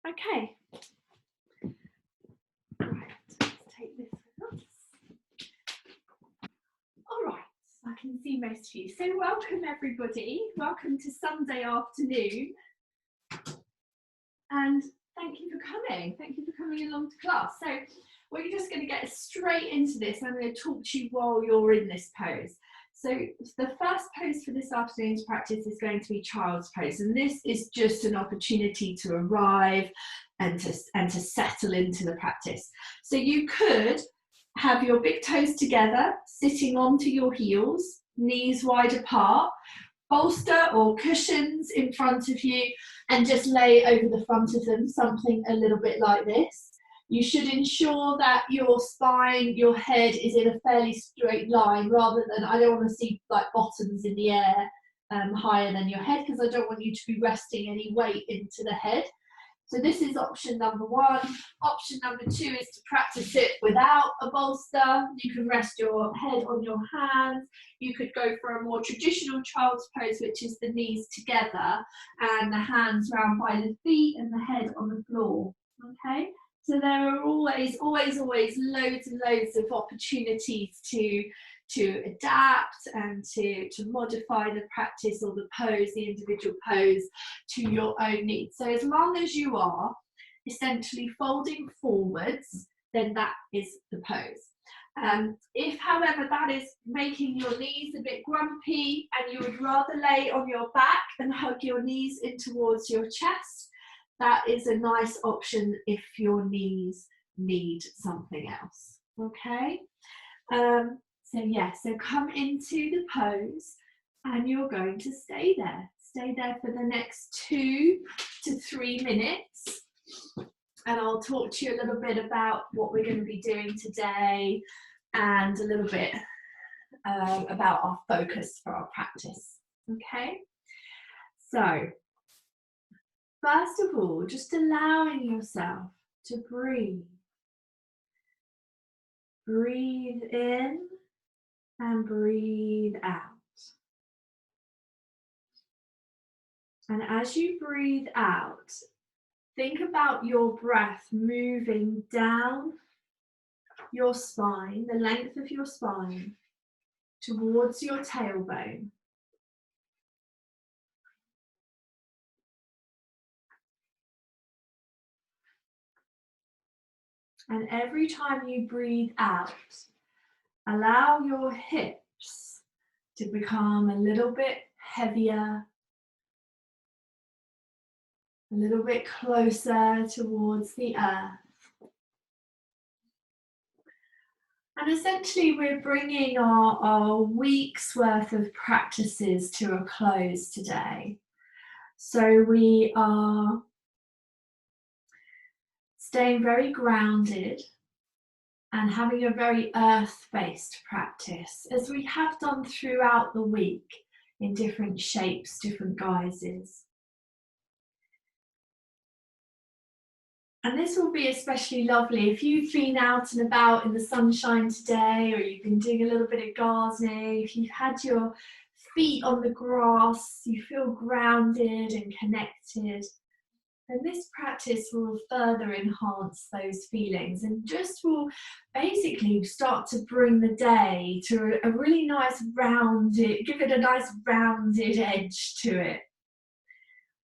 Okay. Right, let's take this with us. All right, I can see most of you. So welcome everybody. Welcome to Sunday afternoon. And thank you for coming. Thank you for coming along to class. So we're just going to get straight into this. I'm going to talk to you while you're in this pose. So the first pose for this afternoon's practice is going to be child's pose, and this is just an opportunity to arrive and to settle into the practice. So you could have your big toes together, sitting onto your heels, knees wide apart, bolster or cushions in front of you, and just lay over the front of them, something a little bit like this. You should ensure that your spine, your head is in a fairly straight line, rather than, I don't want to see like bottoms in the air higher than your head, because I don't want you to be resting any weight into the head. So this is option number one. Option number two is to practice it without a bolster. You can rest your head on your hands. You could go for a more traditional child's pose, which is the knees together and the hands round by the feet and the head on the floor. Okay, so there are always loads and loads of opportunities to adapt and to modify the practice or the pose, the individual pose, to your own needs. So as long as you are essentially folding forwards, then that is the pose. If, however, that is making your knees a bit grumpy and you would rather lay on your back and hug your knees in towards your chest, that is a nice option if your knees need something else. Okay? So yeah, so come into the pose and you're going to stay there. Stay there for the next 2 to 3 minutes. And I'll talk to you a little bit about what we're going to be doing today and a little bit about our focus for our practice. Okay? So, first of all, just allowing yourself to breathe. Breathe in and breathe out. And as you breathe out, think about your breath moving down your spine, the length of your spine, towards your tailbone. And every time you breathe out, allow your hips to become a little bit heavier, a little bit closer towards the earth. And essentially we're bringing our week's worth of practices to a close today. So we are staying very grounded and having a very earth-based practice, as we have done throughout the week in different shapes, different guises. And this will be especially lovely if you've been out and about in the sunshine today, or you've been doing a little bit of gardening, if you've had your feet on the grass, you feel grounded and connected. And this practice will further enhance those feelings and just will basically start to bring the day to a really nice rounded, give it a nice rounded edge to it.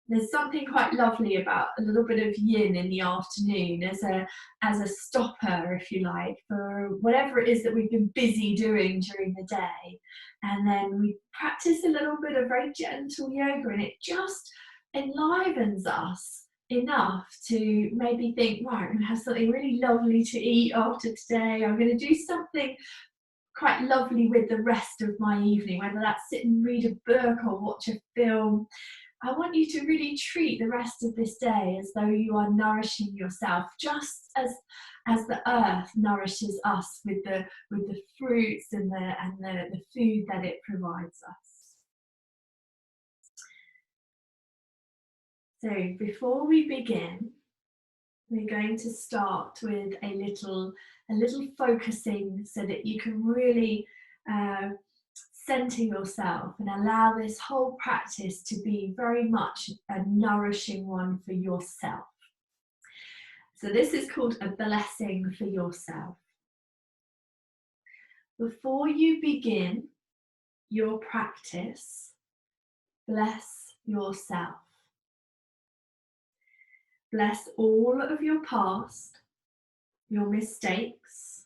There's something quite lovely about a little bit of yin in the afternoon as a stopper, if you like, for whatever it is that we've been busy doing during the day. And then we practice a little bit of very gentle yoga, and it just enlivens us enough to maybe think, right, I'm going to have something really lovely to eat after today. I'm going to do something quite lovely with the rest of my evening, whether that's sit and read a book or watch a film. I want you to really treat the rest of this day as though you are nourishing yourself, just as the earth nourishes us with the fruits and the food that it provides us. So before we begin, we're going to start with a little focusing so that you can really center yourself and allow this whole practice to be very much a nourishing one for yourself. So this is called a blessing for yourself. Before you begin your practice, bless yourself. Bless all of your past, your mistakes,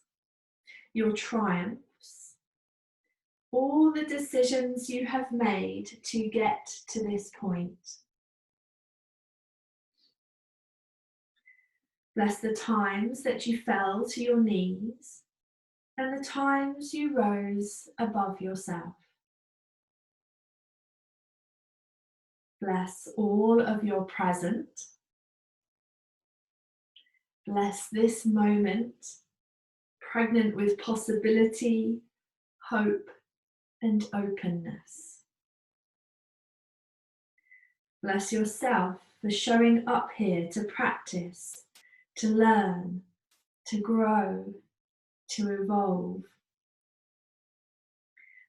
your triumphs, all the decisions you have made to get to this point. Bless the times that you fell to your knees and the times you rose above yourself. Bless all of your present. Bless this moment, pregnant with possibility, hope, and openness. Bless yourself for showing up here to practice, to learn, to grow, to evolve.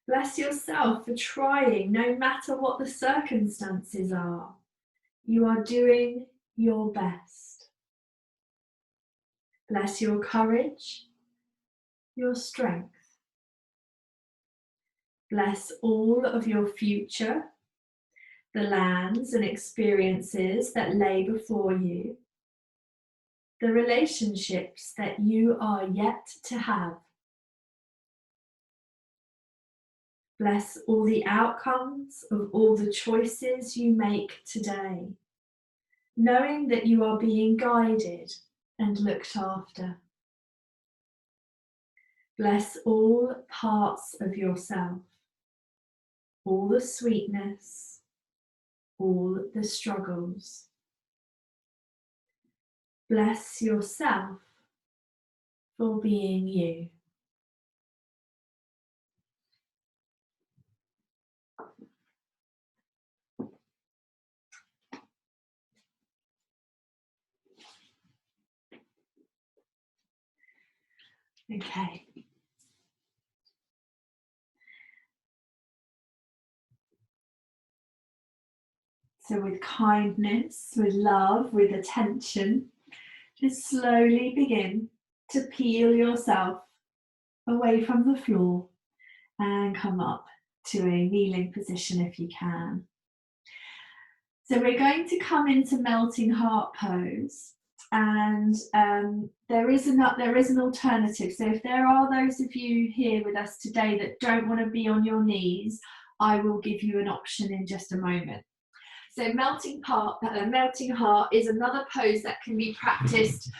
Bless yourself for trying no matter what the circumstances are. You are doing your best. Bless your courage, your strength. Bless all of your future, the lands and experiences that lay before you, the relationships that you are yet to have. Bless all the outcomes of all the choices you make today, knowing that you are being guided and looked after. Bless all parts of yourself, all the sweetness, all the struggles. Bless yourself for being you. Okay. So with kindness, with love, with attention, just slowly begin to peel yourself away from the floor and come up to a kneeling position if you can. So we're going to come into melting heart pose, and there is an alternative. So if there are those of you here with us today that don't want to be on your knees, I will give you an option in just a moment. So melting heart is another pose that can be practiced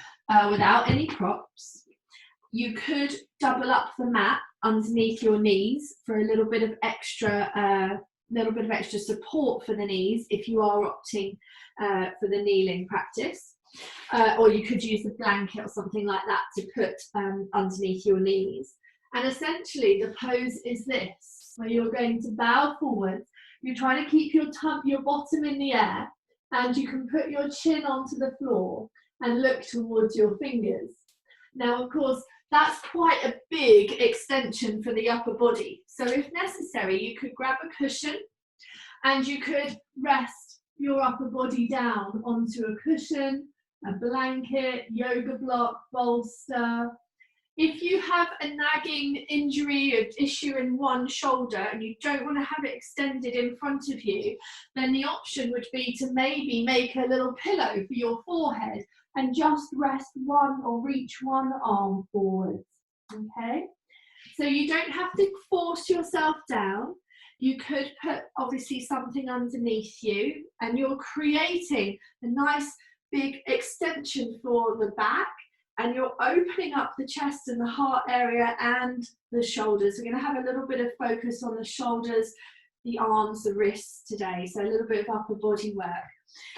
without any props. You could double up the mat underneath your knees for a little bit of extra support for the knees if you are opting for the kneeling practice. Or you could use a blanket or something like that to put underneath your knees. And essentially the pose is this, where you're going to bow forward. You're trying to keep your bottom in the air, and you can put your chin onto the floor and look towards your fingers. Now, of course, that's quite a big extension for the upper body. So if necessary, you could grab a cushion and you could rest your upper body down onto a cushion, a blanket, yoga block, bolster. If you have a nagging injury or issue in one shoulder and you don't want to have it extended in front of you, then the option would be to maybe make a little pillow for your forehead and just rest one or reach one arm forwards, okay? So you don't have to force yourself down. You could put obviously something underneath you, and you're creating a nice big extension for the back, and you're opening up the chest and the heart area and the shoulders. We're going to have a little bit of focus on the shoulders, the arms, the wrists today, so a little bit of upper body work.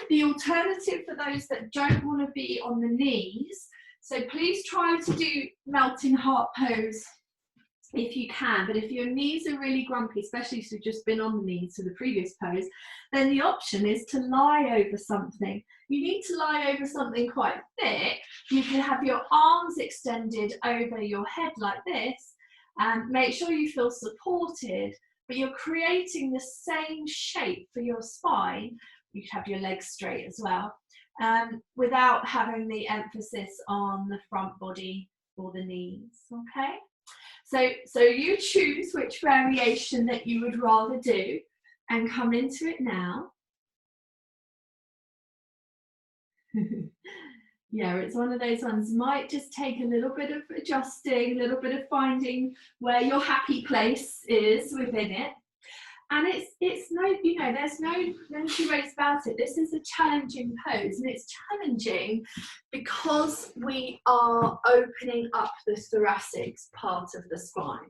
The alternative for those that don't want to be on the knees, so please try to do melting heart pose if you can, but if your knees are really grumpy, especially if you've just been on the knees to the previous pose, then the option is to lie over something. You need to lie over something quite thick. You can have your arms extended over your head like this, and make sure you feel supported, but you're creating the same shape for your spine. You can have your legs straight as well. without having the emphasis on the front body or the knees, okay? So you choose which variation that you would rather do and come into it now. Yeah, it's one of those ones, might just take a little bit of adjusting, a little bit of finding where your happy place is within it. And it's no, you know, there's no two ways about it. This is a challenging pose, and it's challenging because we are opening up the thoracic part of the spine.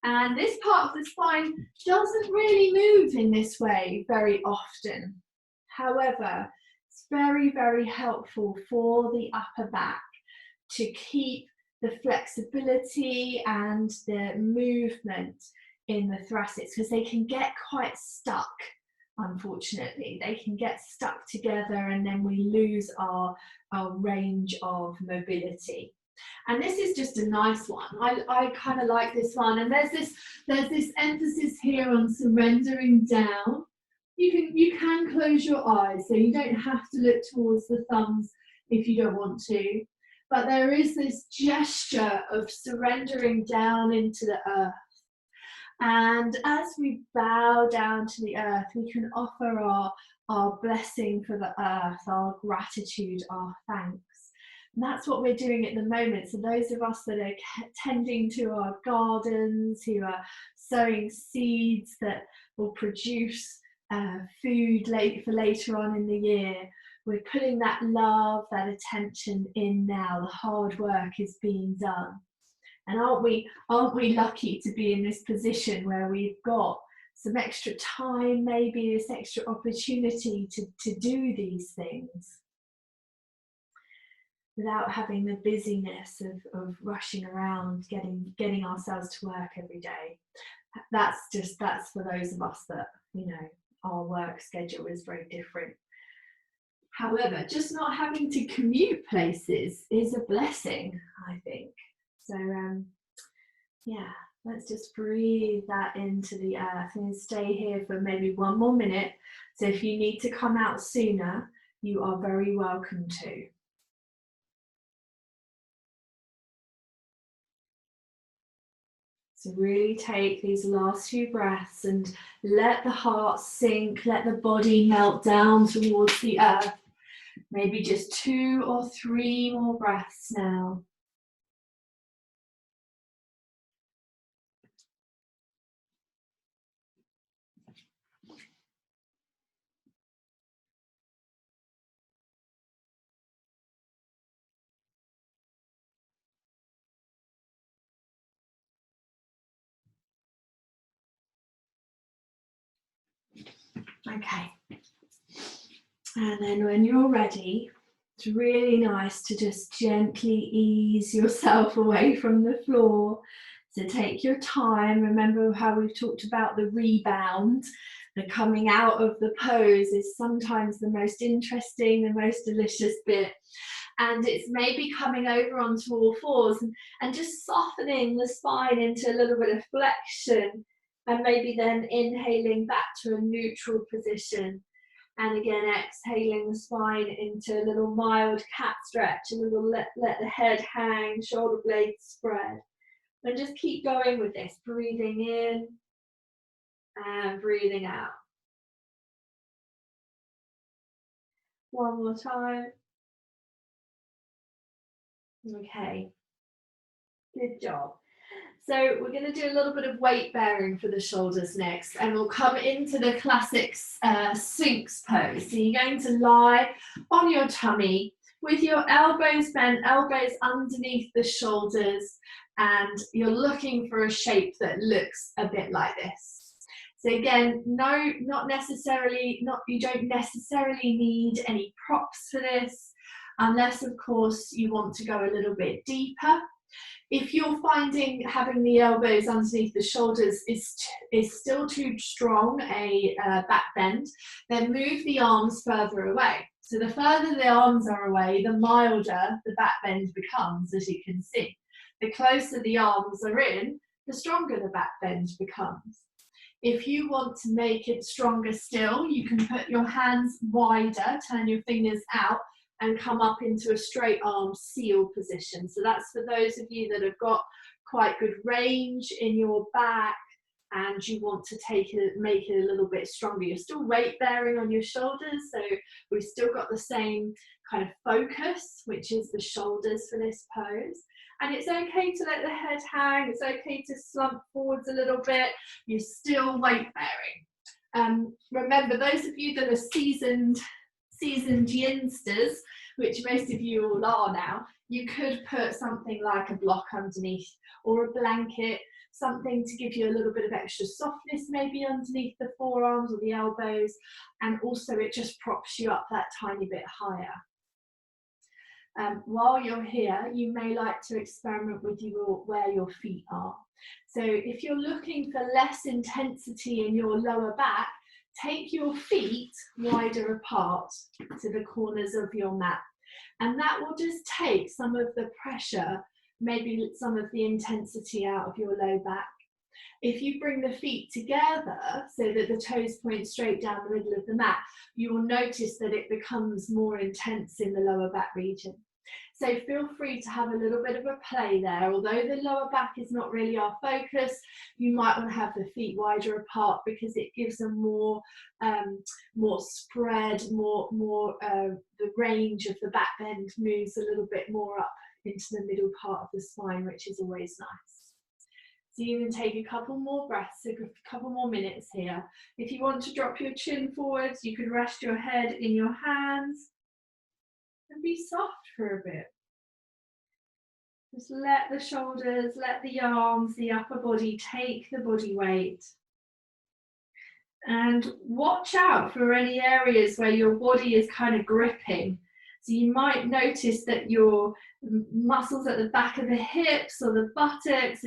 And this part of the spine doesn't really move in this way very often. However, it's very, very helpful for the upper back to keep the flexibility and the movement in the thoracics, because they can get quite stuck, unfortunately. They can get stuck together and then we lose our range of mobility. And this is just a nice one. I kind of like this one. And there's this emphasis here on surrendering down. You can close your eyes, so you don't have to look towards the thumbs if you don't want to. But there is this gesture of surrendering down into the earth. And as we bow down to the earth, we can offer our blessing for the earth, our gratitude, our thanks. And that's what we're doing at the moment. So those of us that are tending to our gardens, who are sowing seeds that will produce food for later on in the year, we're putting that love, that attention in now. The hard work is being done. And aren't we lucky to be in this position where we've got some extra time, maybe this extra opportunity to do these things without having the busyness of rushing around, getting ourselves to work every day. That's for those of us that, you know, our work schedule is very different. However, just not having to commute places is a blessing, I think. So yeah, let's just breathe that into the earth and stay here for maybe one more minute. So if you need to come out sooner, you are very welcome to. So really take these last few breaths and let the heart sink, let the body melt down towards the earth. Maybe just 2 or 3 more breaths now. Okay, and then when you're ready, it's really nice to just gently ease yourself away from the floor. So take your time. Remember how we've talked about the rebound. The coming out of the pose is sometimes the most interesting, the most delicious bit. And it's maybe coming over onto all fours and just softening the spine into a little bit of flexion. And maybe then inhaling back to a neutral position. And again, exhaling the spine into a little mild cat stretch, a little let the head hang, shoulder blades spread. And just keep going with this, breathing in and breathing out. One more time. Okay, good job. So we're going to do a little bit of weight bearing for the shoulders next, and we'll come into the classic Sphinx pose. So you're going to lie on your tummy with your elbows bent, elbows underneath the shoulders, and you're looking for a shape that looks a bit like this. So again, you don't necessarily need any props for this, unless of course you want to go a little bit deeper. If you're finding having the elbows underneath the shoulders is still too strong a back bend, then move the arms further away. So the further the arms are away, the milder the back bend becomes, as you can see. The closer the arms are in, the stronger the back bend becomes. If you want to make it stronger still, you can put your hands wider, turn your fingers out, and come up into a straight arm seal position. So that's for those of you that have got quite good range in your back and you want to make it a little bit stronger. You're still weight bearing on your shoulders, so we've still got the same kind of focus, which is the shoulders for this pose. And it's okay to let the head hang, it's okay to slump forwards a little bit, you're still weight bearing. Remember, those of you that are seasoned yinsters, which most of you all are now, you could put something like a block underneath or a blanket, something to give you a little bit of extra softness maybe underneath the forearms or the elbows, and also it just props you up that tiny bit higher. While you're here, you may like to experiment with where your feet are. So if you're looking for less intensity in your lower back, take your feet wider apart to the corners of your mat. And that will just take some of the pressure, maybe some of the intensity out of your low back. If you bring the feet together so that the toes point straight down the middle of the mat, you will notice that it becomes more intense in the lower back region. So feel free to have a little bit of a play there. Although the lower back is not really our focus, you might want to have the feet wider apart because it gives them more spread, the range of the back bend moves a little bit more up into the middle part of the spine, which is always nice. So you can take a couple more breaths, a couple more minutes here. If you want to drop your chin forwards, you can rest your head in your hands and be soft for a bit. Just let the shoulders, let the arms, the upper body take the body weight. And watch out for any areas where your body is kind of gripping. So you might notice that your muscles at the back of the hips or the buttocks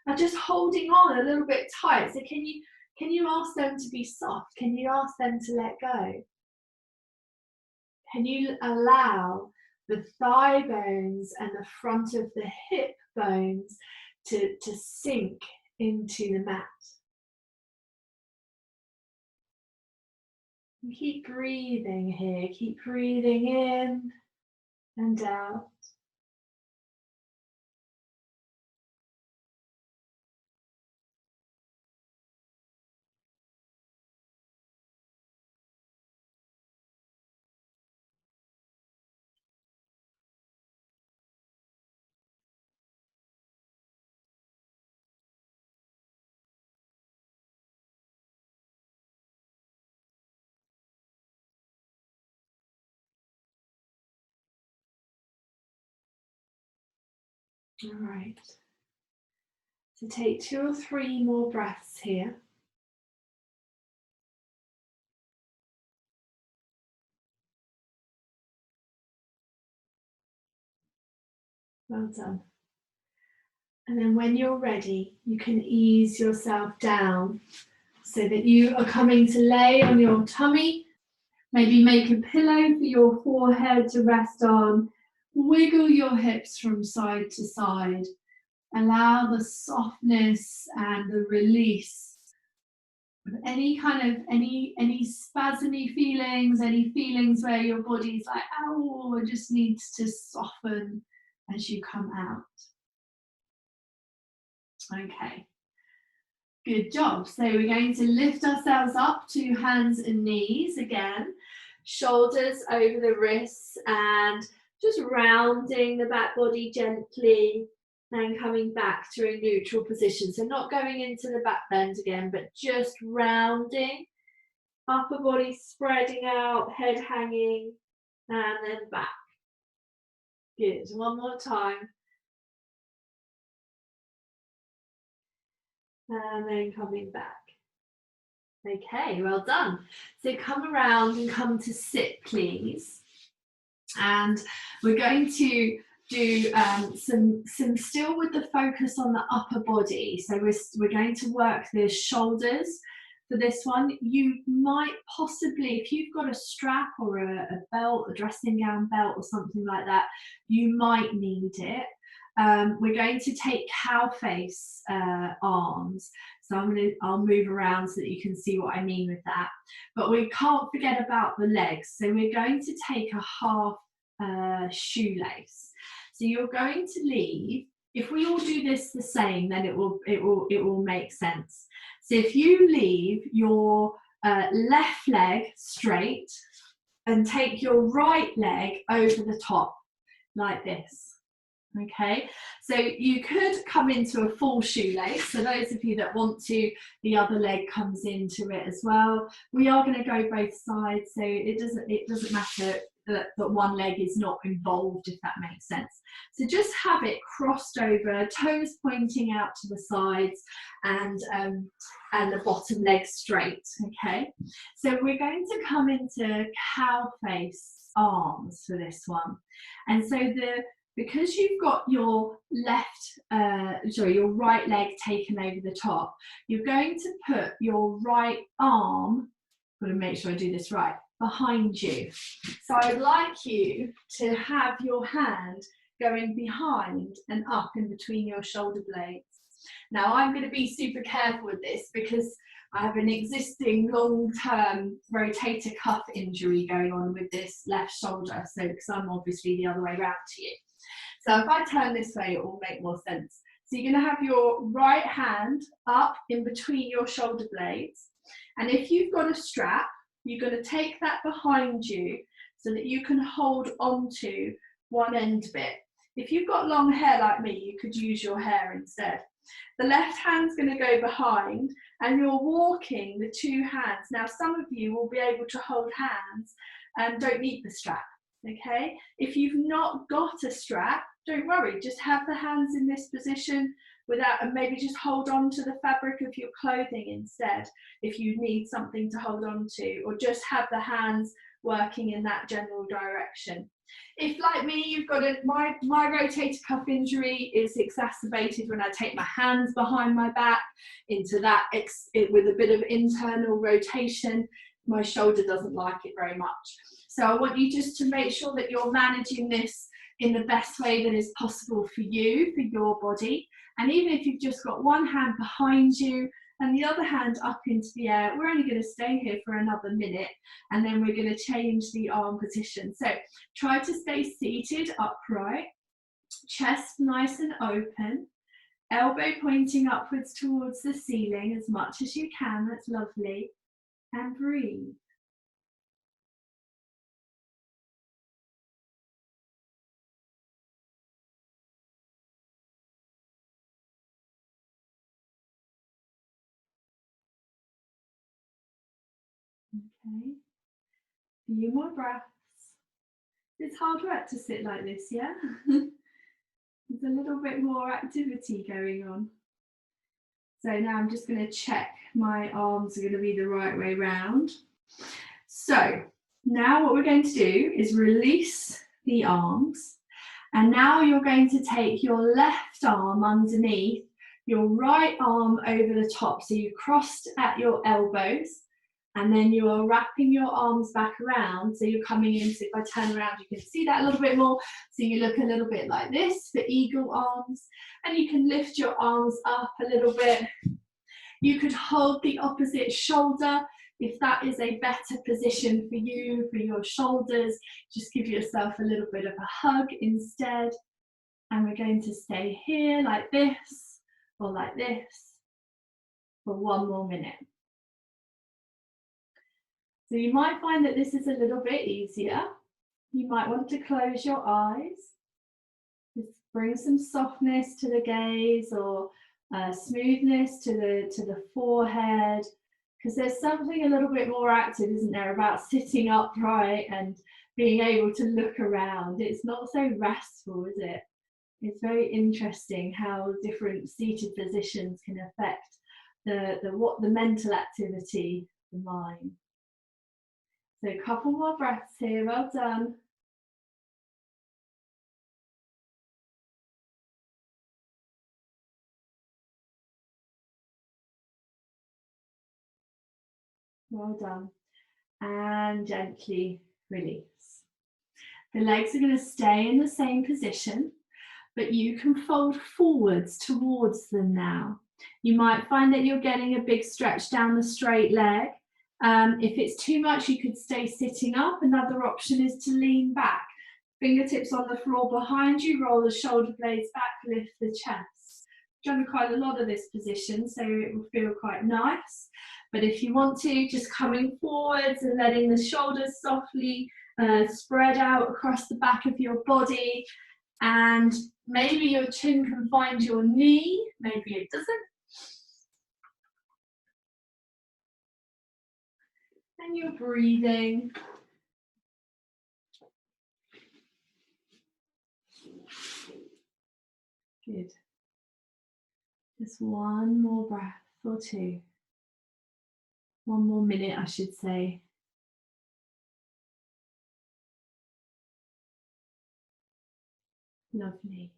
are just holding on a little bit tight. So can you ask them to be soft? Can you ask them to let go? Can you allow the thigh bones and the front of the hip bones to sink into the mat? And keep breathing here, keep breathing in and out. All right. So take 2 or 3 more breaths here. Well done. And then when you're ready, you can ease yourself down so that you are coming to lay on your tummy. Maybe make a pillow for your forehead to rest on. Wiggle your hips from side to side. Allow the softness and the release of any spasmy feelings, any feelings where your body's like, oh, it just needs to soften as you come out. Okay, good job. So we're going to lift ourselves up to hands and knees again, shoulders over the wrists, and just rounding the back body gently and coming back to a neutral position. So not going into the back bend again, but just rounding, upper body spreading out, head hanging, and then back. Good, one more time. And then coming back. Okay, well done. So come around and come to sit, please. And we're going to do some still with the focus on the upper body. So we're going to work the shoulders for this one. You might possibly, if you've got a strap or a belt, a dressing gown belt or something like that, you might need it. we're going to take cow face arms. So I'll move around so that you can see what I mean with that. But we can't forget about the legs. So we're going to take a half shoelace. So you're going to leave. If we all do this the same, then it will make sense. So if you leave your left leg straight and take your right leg over the top like this. Okay, so you could come into a full shoelace. So those of you that want to, the other leg comes into it as well. We are going to go both sides, so it doesn't matter that one leg is not involved, if that makes sense. So just have it crossed over, toes pointing out to the sides, and the bottom leg straight. Okay, so we're going to come into cow face arms for this one, and so because you've got your your right leg taken over the top, you're going to put your right arm, got to make sure I do this right, behind you. So I'd like you to have your hand going behind and up in between your shoulder blades. Now I'm going to be super careful with this because I have an existing long-term rotator cuff injury going on with this left shoulder, so because I'm obviously the other way around to you. So if I turn this way, it will make more sense. So you're going to have your right hand up in between your shoulder blades. And if you've got a strap, you're going to take that behind you so that you can hold onto one end bit. If you've got long hair like me, you could use your hair instead. The left hand's going to go behind and you're walking the two hands. Now, some of you will be able to hold hands and don't need the strap. Okay, if you've not got a strap, don't worry, just have the hands in this position without, and maybe just hold on to the fabric of your clothing instead if you need something to hold on to, or just have the hands working in that general direction. If, like me, you've got my rotator cuff injury is exacerbated when I take my hands behind my back into that with a bit of internal rotation, my shoulder doesn't like it very much. So I want you just to make sure that you're managing this in the best way that is possible for you, for your body. And even if you've just got one hand behind you and the other hand up into the air, we're only going to stay here for another minute and then we're going to change the arm position. So try to stay seated upright, chest nice and open, elbow pointing upwards towards the ceiling as much as you can, that's lovely, and breathe. Okay, a few more breaths. It's hard work to sit like this, yeah? There's a little bit more activity going on. So now I'm just going to check my arms are going to be the right way round. So now what we're going to do is release the arms. And now you're going to take your left arm underneath, your right arm over the top. So you crossed at your elbows. And then you are wrapping your arms back around. So you're coming in, so if I turn around, you can see that a little bit more. So you look a little bit like this for eagle arms. And you can lift your arms up a little bit. You could hold the opposite shoulder if that is a better position for you, for your shoulders. Just give yourself a little bit of a hug instead. And we're going to stay here like this or like this for one more minute. So you might find that this is a little bit easier. You might want to close your eyes. Just bring some softness to the gaze or smoothness to the forehead, because there's something a little bit more active, isn't there, about sitting upright and being able to look around. It's not so restful, is it? It's very interesting how different seated positions can affect the mental activity, the mind. So a couple more breaths here, well done. Well done. And gently release. The legs are going to stay in the same position, but you can fold forwards towards them now. You might find that you're getting a big stretch down the straight leg. If it's too much, you could stay sitting up. Another option is to lean back. Fingertips on the floor behind you, roll the shoulder blades back, lift the chest. I've done quite a lot of this position, so it will feel quite nice. But if you want to, just coming forwards and letting the shoulders softly spread out across the back of your body. And maybe your chin can find your knee, maybe it doesn't. And you're breathing. Good. Just one more breath or two. One more minute, I should say. Lovely.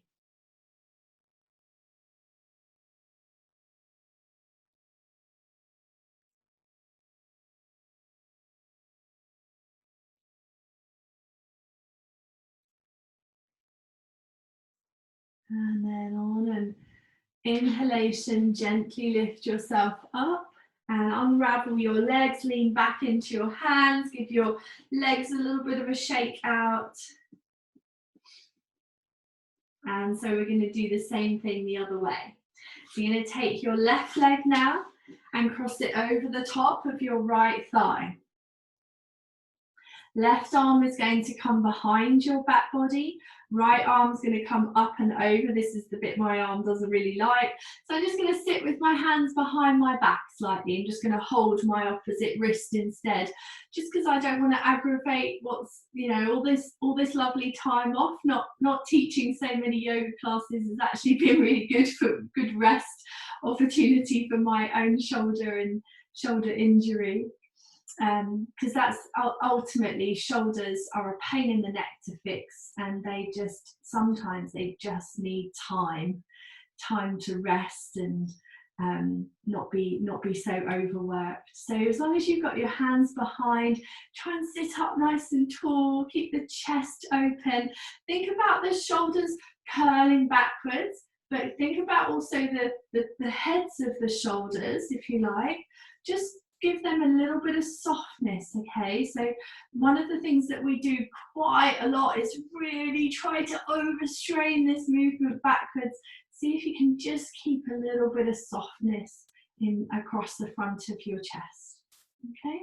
And then on an inhalation, gently lift yourself up and unravel your legs, lean back into your hands, give your legs a little bit of a shake out. And so we're going to do the same thing the other way. So you're going to take your left leg now and cross it over the top of your right thigh. Left arm is going to come behind your back body. Right arm's going to come up and over. This is the bit my arm doesn't really like. So I'm just going to sit with my hands behind my back slightly. I'm just going to hold my opposite wrist instead, just because I don't want to aggravate what's, you know, all this lovely time off. Not teaching so many yoga classes has actually been really good for good rest opportunity for my own shoulder and shoulder injury. Because that's ultimately, shoulders are a pain in the neck to fix, and sometimes they just need time to rest and not be so overworked. So as long as you've got your hands behind, try and sit up nice and tall, keep the chest open. Think about the shoulders curling backwards, but think about also the heads of the shoulders, if you like. Just give them a little bit of softness, okay? So one of the things that we do quite a lot is really try to overstrain this movement backwards. See if you can just keep a little bit of softness across the front of your chest, okay?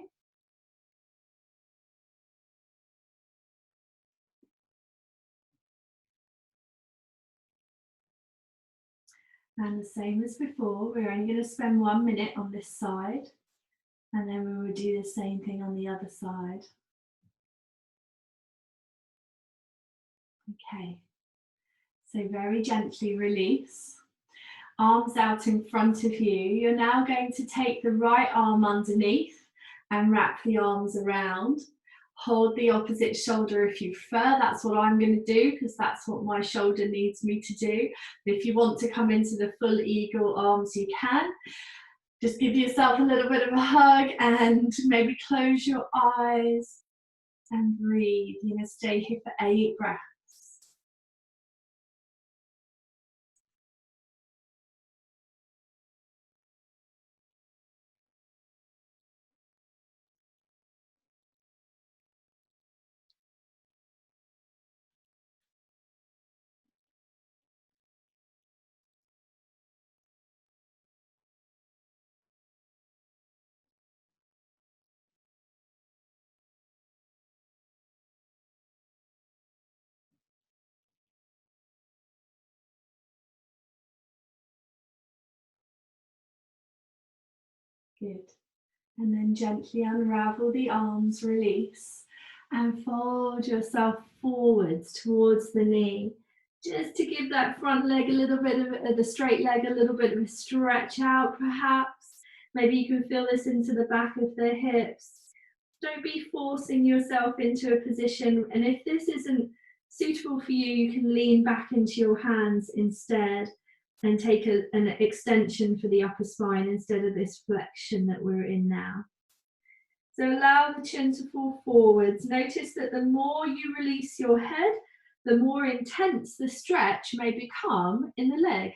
And the same as before, we're only going to spend 1 minute on this side, and then we will do the same thing on the other side. Okay, so very gently release. Arms out in front of you. You're now going to take the right arm underneath and wrap the arms around. Hold the opposite shoulder if you prefer. That's what I'm going to do because that's what my shoulder needs me to do. But if you want to come into the full eagle arms, you can. Just give yourself a little bit of a hug and maybe close your eyes and breathe. You're going to stay here for 8 breaths. Good. And then gently unravel the arms, release, and fold yourself forwards towards the knee, just to give that front leg a little bit of the straight leg a little bit of a stretch out perhaps. Maybe you can feel this into the back of the hips. Don't be forcing yourself into a position, and if this isn't suitable for you, you can lean back into your hands instead and take an extension for the upper spine instead of this flexion that we're in now. So allow the chin to fall forwards. Notice that the more you release your head, the more intense the stretch may become in the leg.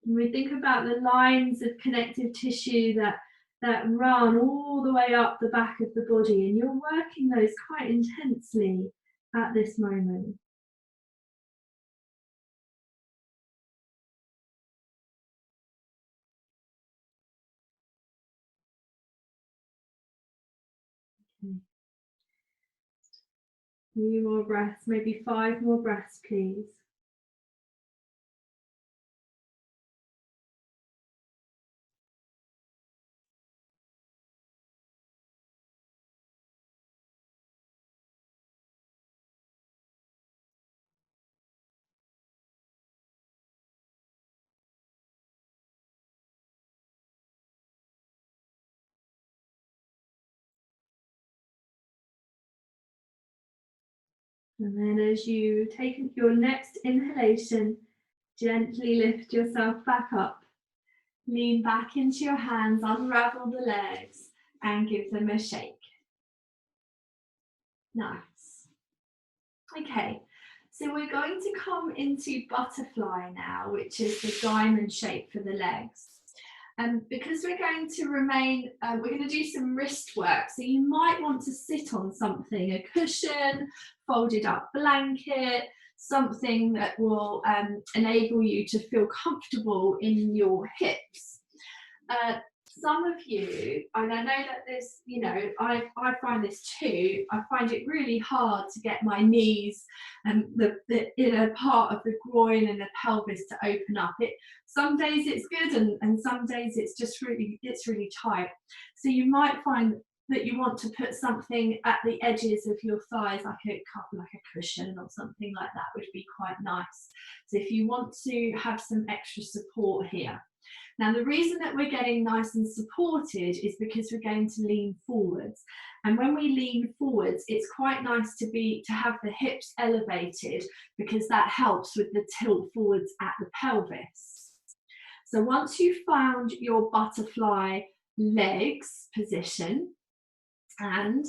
When we think about the lines of connective tissue that run all the way up the back of the body, and you're working those quite intensely at this moment. Okay. A few more breaths, maybe 5 more breaths, please. And then as you take your next inhalation, gently lift yourself back up. Lean back into your hands, unravel the legs, and give them a shake. Nice. Okay, so we're going to come into butterfly now, which is the diamond shape for the legs. And because we're going to remain, we're going to do some wrist work. So you might want to sit on something, a cushion, folded up blanket, something that will enable you to feel comfortable in your hips. Some of you, and I know that this, you know, I find this too, I find it really hard to get my knees and the inner part of the groin and the pelvis to open up. Some days it's good and some days it's just really tight. So you might find that you want to put something at the edges of your thighs, like a cushion or something like that would be quite nice. So if you want to have some extra support here. Now, the reason that we're getting nice and supported is because we're going to lean forwards. And when we lean forwards, it's quite nice to have the hips elevated because that helps with the tilt forwards at the pelvis. So once you've found your butterfly legs position, and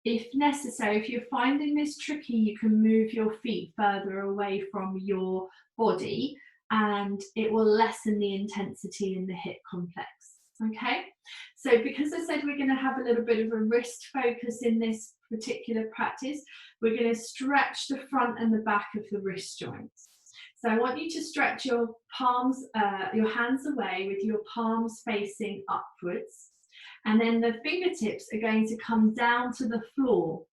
if necessary, if you're finding this tricky, you can move your feet further away from your body and it will lessen the intensity in the hip complex. Okay, so because I said we're going to have a little bit of a wrist focus in this particular practice, we're going to stretch the front and the back of the wrist joints. So I want you to stretch your palms, your hands away with your palms facing upwards. And then the fingertips are going to come down to the floor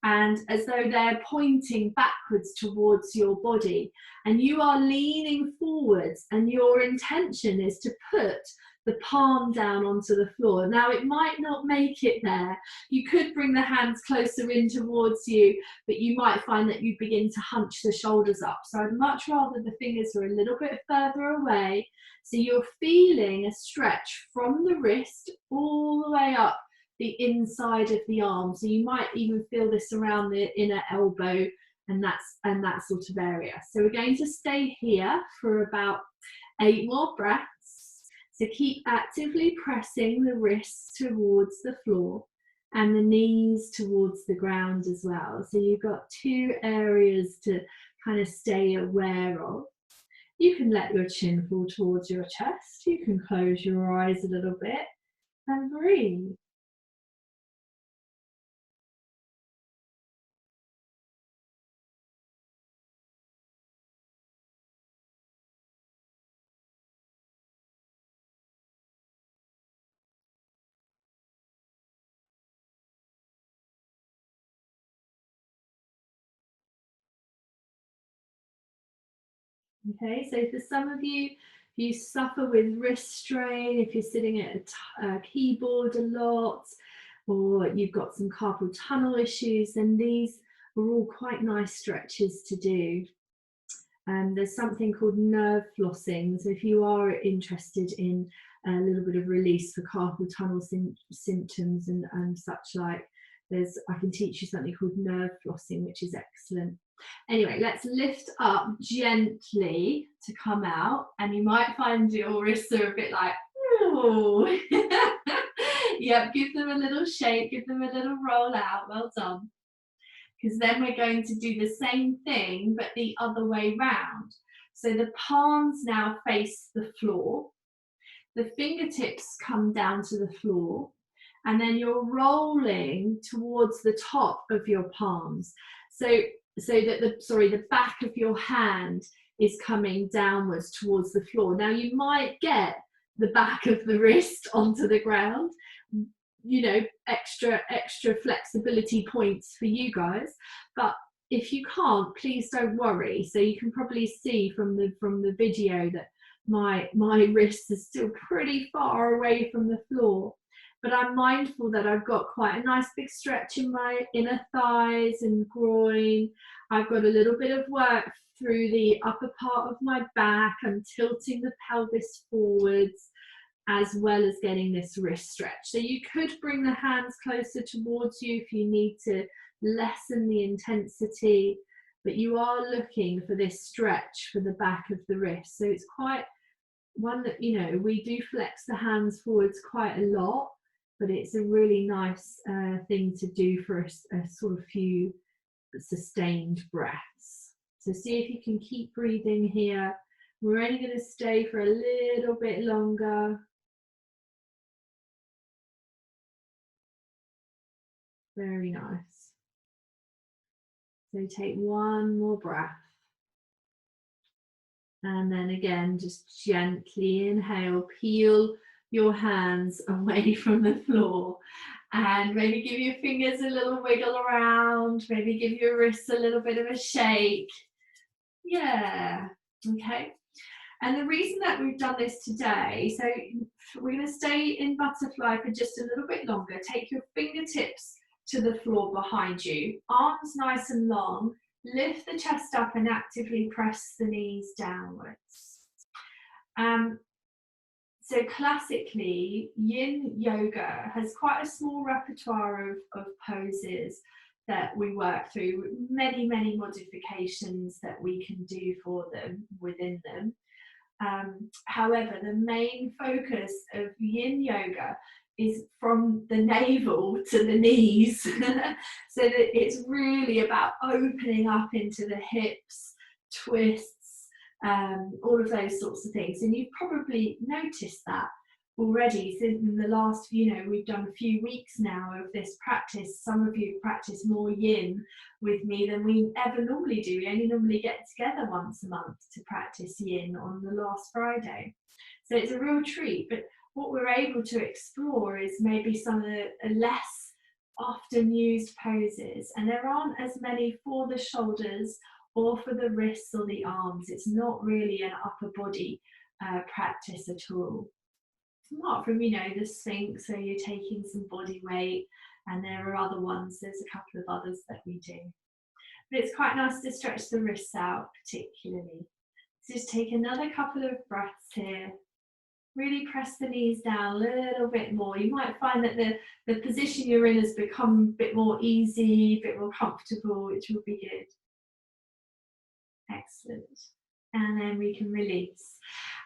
and as though they're pointing backwards towards your body. And you are leaning forwards and your intention is to put the palm down onto the floor. Now it might not make it there. You could bring the hands closer in towards you, but you might find that you begin to hunch the shoulders up. So I'd much rather the fingers are a little bit further away. So you're feeling a stretch from the wrist all the way up the inside of the arm. So you might even feel this around the inner elbow and that sort of area. So we're going to stay here for about 8 more breaths. So keep actively pressing the wrists towards the floor and the knees towards the ground as well. So you've got 2 areas to kind of stay aware of. You can let your chin fall towards your chest. You can close your eyes a little bit and breathe. Okay, so for some of you, if you suffer with wrist strain, if you're sitting at a keyboard a lot, or you've got some carpal tunnel issues, then these are all quite nice stretches to do. There's something called nerve flossing. So if you are interested in a little bit of release for carpal tunnel symptoms and such like, I can teach you something called nerve flossing, which is excellent. Anyway, let's lift up gently to come out, and you might find your wrists are a bit like, ooh. Yep, give them a little shake, give them a little roll out. Well done. because then we're going to do the same thing, but the other way round. So the palms now face the floor, the fingertips come down to the floor, and then you're rolling towards the top of your palms. So that the back of your hand is coming downwards towards the floor. Now you might get the back of the wrist onto the ground, you know, extra flexibility points for you guys, but if you can't, please don't worry. So you can probably see from the video that my wrist is still pretty far away from the floor, but I'm mindful that I've got quite a nice big stretch in my inner thighs and groin. I've got a little bit of work through the upper part of my back. I'm tilting the pelvis forwards, as well as getting this wrist stretch. So you could bring the hands closer towards you if you need to lessen the intensity, but you are looking for this stretch for the back of the wrist. So it's quite one that, you know, we do flex the hands forwards quite a lot, but it's a really nice thing to do for a sort of few sustained breaths. So see if you can keep breathing here. We're only going to stay for a little bit longer. Very nice. So take one more breath. And then again, just gently inhale, peel your hands away from the floor, and maybe give your fingers a little wiggle around, maybe give your wrists a little bit of a shake. Yeah, okay. And the reason that we've done this today, so we're going to stay in butterfly for just a little bit longer. Take your fingertips to the floor behind you, arms nice and long, lift the chest up and actively press the knees downwards. So classically, yin yoga has quite a small repertoire of poses that we work through, many modifications that we can do for them, within them. However, the main focus of yin yoga is from the navel to the knees, so that it's really about opening up into the hips, twists, all of those sorts of things. And you've probably noticed that already since in the last, you know, we've done a few weeks now of this practice. Some of you practice more yin with me than we ever normally do. We only normally get together once a month to practice yin on the last Friday. So it's a real treat. But what we're able to explore is maybe some of the less often used poses. And there aren't as many for the shoulders or for the wrists or the arms. It's not really an upper body practice at all. Apart from, you know, the Sphinx, so you're taking some body weight, and there are other ones, there's a couple of others that we do. But it's quite nice to stretch the wrists out particularly. So just take another couple of breaths here. Really press the knees down a little bit more. You might find that the position you're in has become a bit more easy, a bit more comfortable, which will be good. Excellent. And then we can release.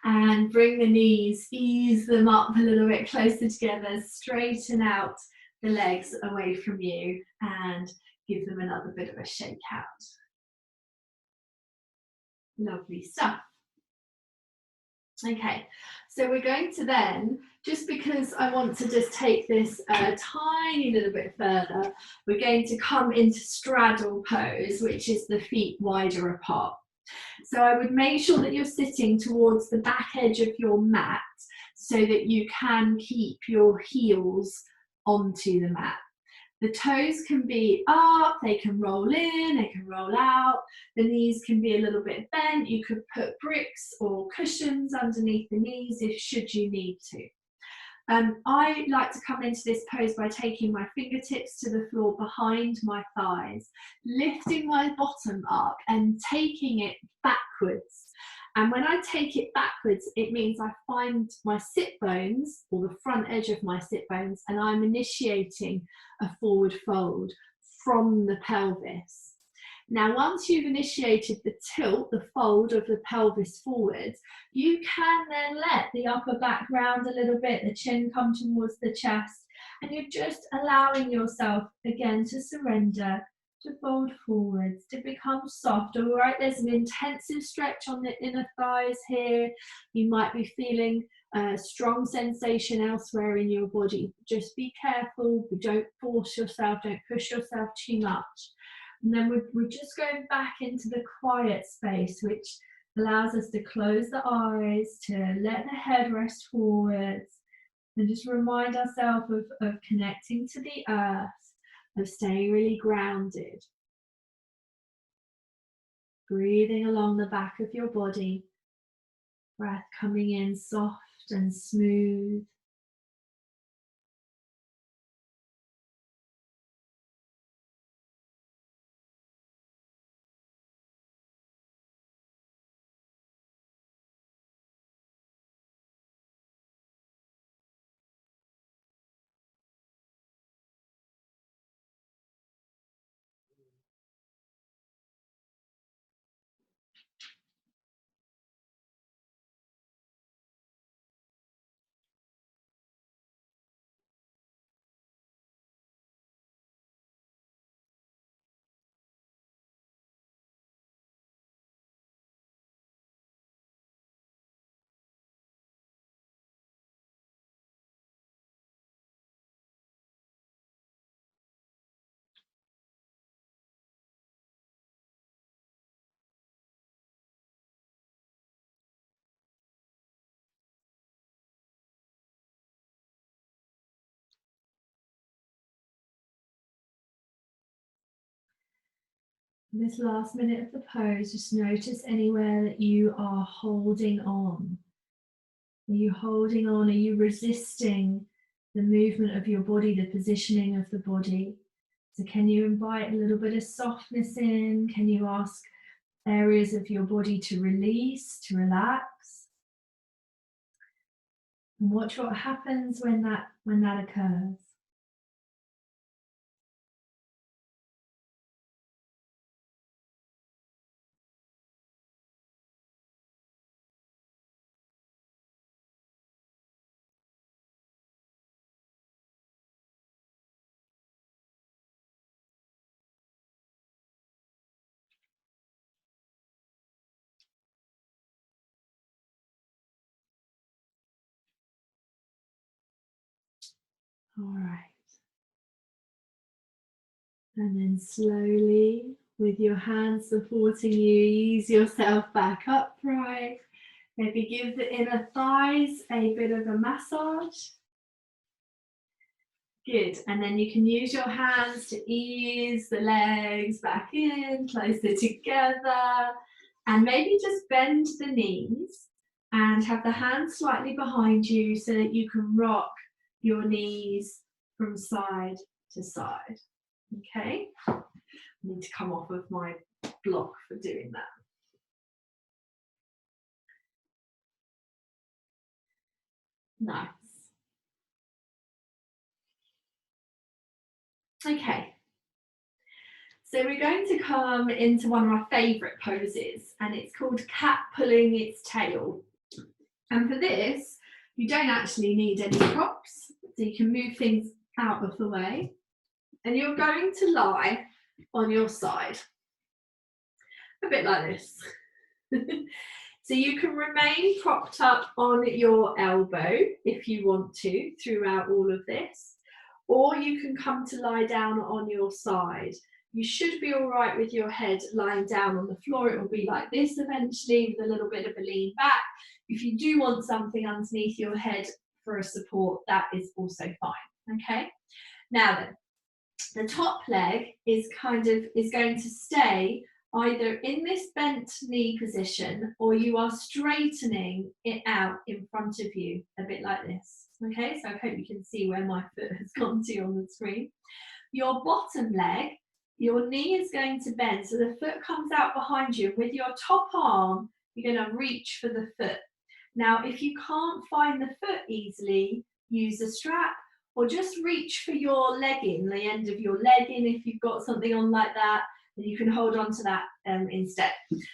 And bring the knees, ease them up a little bit closer together, straighten out the legs away from you, and give them another bit of a shake out. Lovely stuff. Okay, so we're going to then, just because I want to just take this a tiny little bit further, we're going to come into straddle pose, which is the feet wider apart. So I would make sure that you're sitting towards the back edge of your mat so that you can keep your heels onto the mat. The toes can be up, they can roll in, they can roll out, the knees can be a little bit bent. You could put bricks or cushions underneath the knees should you need to. I like to come into this pose by taking my fingertips to the floor behind my thighs, lifting my bottom up and taking it backwards. And when I take it backwards, it means I find my sit bones, or the front edge of my sit bones, and I'm initiating a forward fold from the pelvis. Now, once you've initiated the tilt, the fold of the pelvis forwards, you can then let the upper back round a little bit, the chin come towards the chest, and you're just allowing yourself again to surrender to fold forwards, to become soft. All right, there's an intensive stretch on the inner thighs here. You might be feeling a strong sensation elsewhere in your body. Just be careful, don't force yourself, don't push yourself too much. And then we're just going back into the quiet space, which allows us to close the eyes, to let the head rest forwards, and just remind ourselves of connecting to the earth, of staying really grounded. Breathing along the back of your body, breath coming in soft and smooth. This last minute of the pose, just notice anywhere that you are holding on. Are you holding on? Are you resisting the movement of your body, the positioning of the body? So can you invite a little bit of softness in? Can you ask areas of your body to release, to relax? And watch what happens when that occurs. All right. And then slowly, with your hands supporting you, ease yourself back upright. Maybe give the inner thighs a bit of a massage. Good. And then you can use your hands to ease the legs back in, closer together. And maybe just bend the knees and have the hands slightly behind you so that you can rock your knees from side to side. Okay? I need to come off of my block for doing that. Nice. Okay. So we're going to come into one of our favourite poses, and it's called cat pulling its tail. And for this, you don't actually need any props, so you can move things out of the way. And you're going to lie on your side, a bit like this. So you can remain propped up on your elbow if you want to throughout all of this, or you can come to lie down on your side. You should be all right with your head lying down on the floor. It will be like this eventually with a little bit of a lean back. If you do want something underneath your head for a support, that is also fine, okay? Now then, the top leg is going to stay either in this bent knee position, or you are straightening it out in front of you, a bit like this. Okay, so I hope you can see where my foot has gone to on the screen. Your bottom leg, your knee is going to bend, so the foot comes out behind you. With your top arm, you're going to reach for the foot. Now, if you can't find the foot easily, use a strap, or just reach for your legging, the end of your legging if you've got something on like that, and you can hold on to that instead.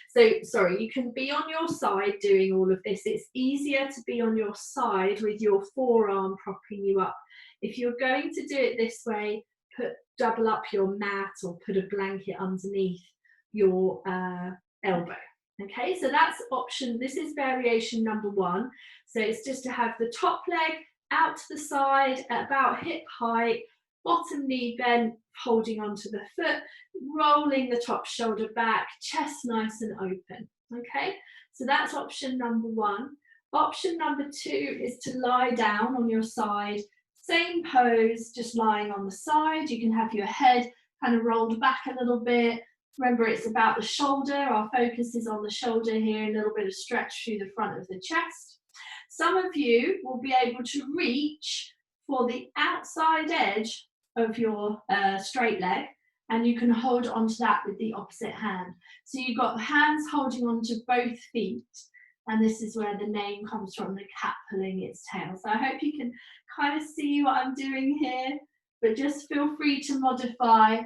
So, sorry, you can be on your side doing all of this. It's easier to be on your side with your forearm propping you up. If you're going to do it this way, double up your mat or put a blanket underneath your elbow. Okay, so that's option, this is variation number 1. So it's just to have the top leg out to the side at about hip height, bottom knee bent, holding onto the foot, rolling the top shoulder back, chest nice and open. Okay, so that's option number 1. Option number 2 is to lie down on your side, same pose, just lying on the side. You can have your head kind of rolled back a little bit. Remember, it's about the shoulder. Our focus is on the shoulder here, a little bit of stretch through the front of the chest. Some of you will be able to reach for the outside edge of your straight leg, and you can hold onto that with the opposite hand. So you've got hands holding onto both feet, and this is where the name comes from, the cat pulling its tail. So I hope you can kind of see what I'm doing here, but just feel free to modify.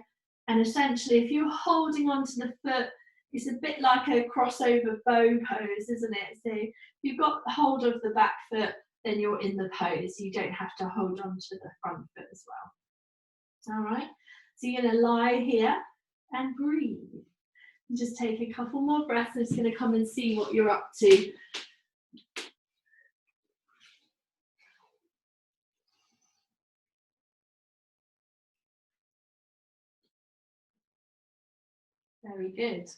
And essentially, if you're holding onto the foot, it's a bit like a crossover bow pose, isn't it? So if you've got hold of the back foot, then you're in the pose. You don't have to hold onto the front foot as well. All right, so you're going to lie here and breathe. And just take a couple more breaths. I'm just going to come and see what you're up to. Very good.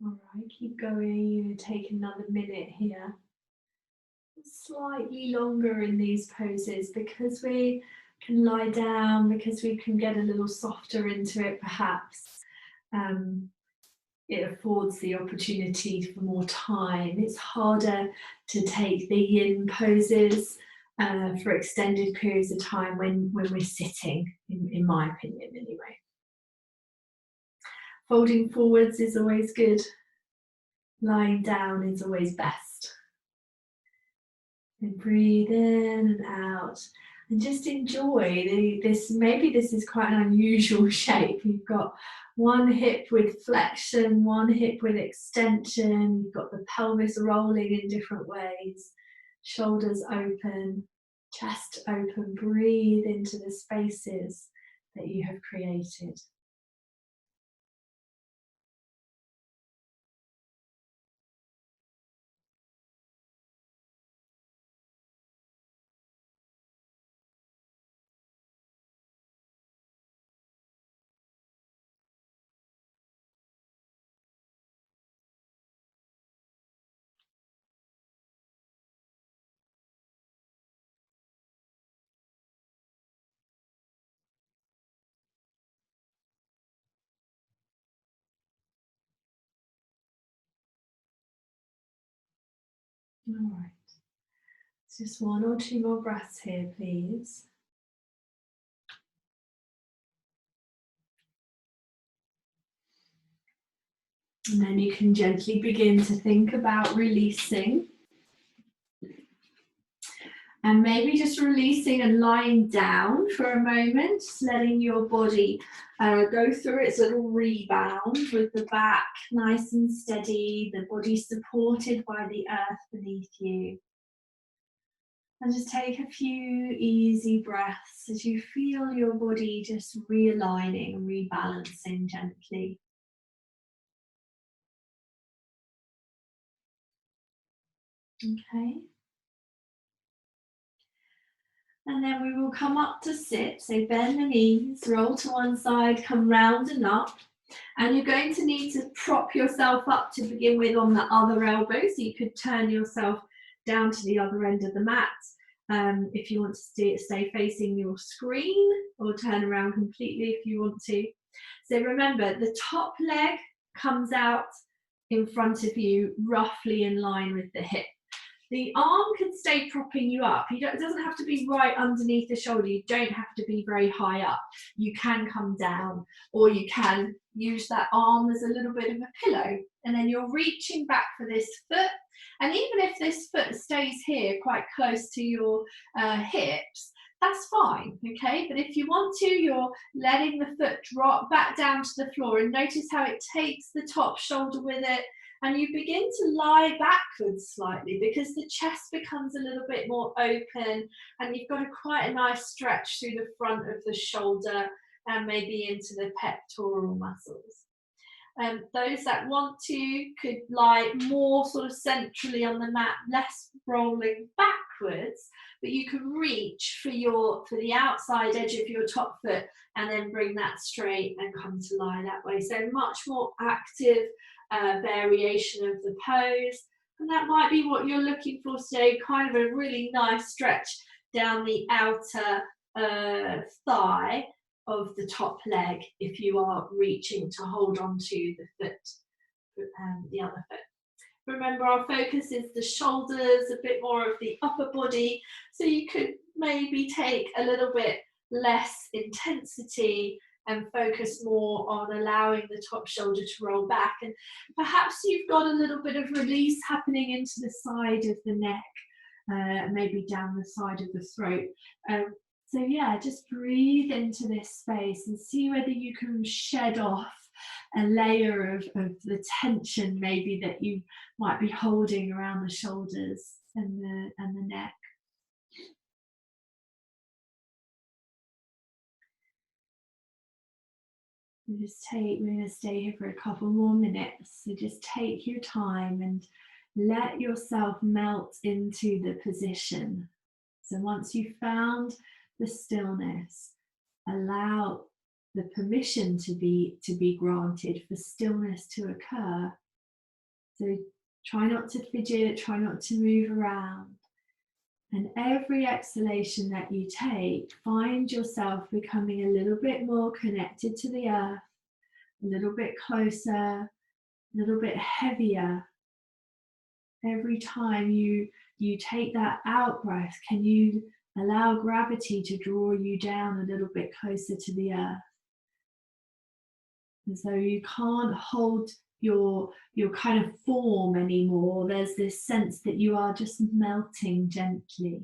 All right, keep going. Take another minute here. Slightly longer in these poses because we can lie down, because we can get a little softer into it perhaps. It affords the opportunity for more time. It's harder to take the yin poses for extended periods of time when we're sitting, in my opinion anyway. Folding forwards is always good. Lying down is always best. And breathe in and out. And just enjoy this. Maybe this is quite an unusual shape. You've got one hip with flexion, one hip with extension. You've got the pelvis rolling in different ways. Shoulders open, chest open. Breathe into the spaces that you have created. All right. Just one or two more breaths here, please. And then you can gently begin to think about releasing. And maybe just releasing and lying down for a moment, just letting your body go through its little rebound with the back nice and steady, the body supported by the earth beneath you. And just take a few easy breaths as you feel your body just realigning and rebalancing gently. Okay. And then we will come up to sit. So bend the knees, roll to one side, come round and up. And you're going to need to prop yourself up to begin with on the other elbow. So you could turn yourself down to the other end of the mat if you want to stay facing your screen, or turn around completely if you want to. So remember, the top leg comes out in front of you, roughly in line with the hip. The arm can stay propping you up. It doesn't have to be right underneath the shoulder. You don't have to be very high up. You can come down, or you can use that arm as a little bit of a pillow. And then you're reaching back for this foot. And even if this foot stays here quite close to your hips, that's fine, okay? But if you want to, you're letting the foot drop back down to the floor, and notice how it takes the top shoulder with it. And you begin to lie backwards slightly because the chest becomes a little bit more open, and you've got quite a nice stretch through the front of the shoulder and maybe into the pectoral muscles. Those that want to could lie more sort of centrally on the mat, less rolling backwards, but you can reach for the outside edge of your top foot and then bring that straight and come to lie that way. So much more active variation of the pose, and that might be what you're looking for today, kind of a really nice stretch down the outer thigh of the top leg if you are reaching to hold on to the foot, the other foot. Remember, our focus is the shoulders, a bit more of the upper body, so you could maybe take a little bit less intensity and focus more on allowing the top shoulder to roll back. And perhaps you've got a little bit of release happening into the side of the neck, maybe down the side of the throat. So yeah, just breathe into this space and see whether you can shed off a layer of the tension maybe that you might be holding around the shoulders and the neck. We're going to stay here for a couple more minutes. So just take your time and let yourself melt into the position. So once you've found the stillness, allow the permission to be granted for stillness to occur. So try not to fidget, try not to move around. And every exhalation that you take, find yourself becoming a little bit more connected to the earth, a little bit closer, a little bit heavier. Every time you take that out breath, can you allow gravity to draw you down a little bit closer to the earth? As though you can't hold your kind of form anymore. There's this sense that you are just melting gently.